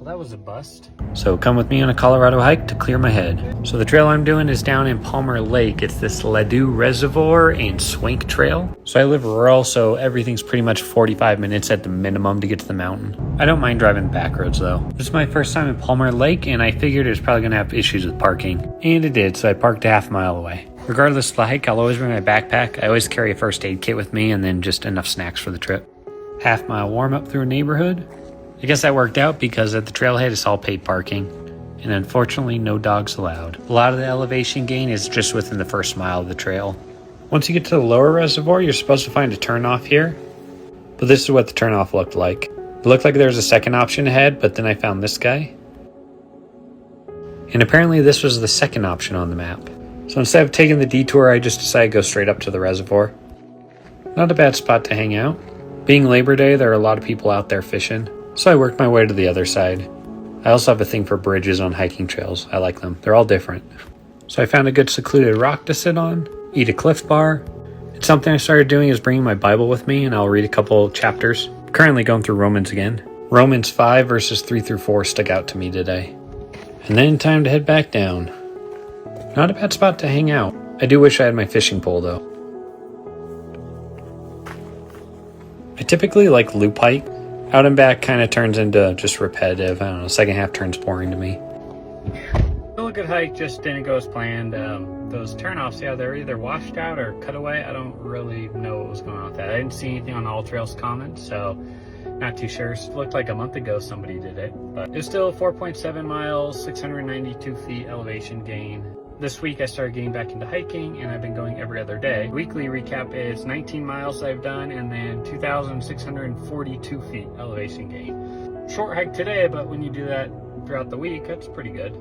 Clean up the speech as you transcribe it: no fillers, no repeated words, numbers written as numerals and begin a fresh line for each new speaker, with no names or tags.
Well, that was a bust.
So come with me on a Colorado hike to clear my head. So the trail I'm doing is down in Palmer Lake. It's this Ladue Reservoir and Swink Trail. So I live rural, so everything's pretty much 45 minutes at the minimum to get to the mountain. I don't mind driving back roads though. This is my first time in Palmer Lake, and I figured it was probably gonna have issues with parking. And it did, so I parked a half mile away. Regardless of the hike, I'll always bring my backpack. I always carry a first aid kit with me and then just enough snacks for the trip. Half mile warm up through a neighborhood. I guess that worked out because at the trailhead it's all paid parking, and unfortunately no dogs allowed. A lot of the elevation gain is just within the first mile of the trail. Once you get to the lower reservoir, you're supposed to find a turnoff here, but this is what the turnoff looked like. It looked like there was a second option ahead, but then I found this guy. And apparently this was the second option on the map. So instead of taking the detour, I just decided to go straight up to the reservoir. Not a bad spot to hang out. Being Labor Day, there are a lot of people out there fishing. So I worked my way to the other side. I also have a thing for bridges on hiking trails. I like them. They're all different. So I found a good secluded rock to sit on, eat a Cliff Bar. It's something I started doing is bringing my Bible with me, and I'll read a couple chapters. Currently going through Romans again. Romans 5 verses 3 through 4 stuck out to me today. And then time to head back down. Not a bad spot to hang out. I do wish I had my fishing pole though. I typically like loop hike. Out and back kind of turns into just repetitive. I don't know, second half turns boring to me. Still a good hike, just didn't go as planned. Those turnoffs, yeah, they're either washed out or cut away. I don't really know what was going on with that. I didn't see anything on All Trails comments, so not too sure. It looked like a month ago somebody did it, but it's still 4.7 miles, 692 feet elevation gain. This week I started getting back into hiking, and I've been going every other day. Weekly recap is 19 miles I've done, and then 2,642 feet elevation gain. Short hike today, but when you do that throughout the week, that's pretty good.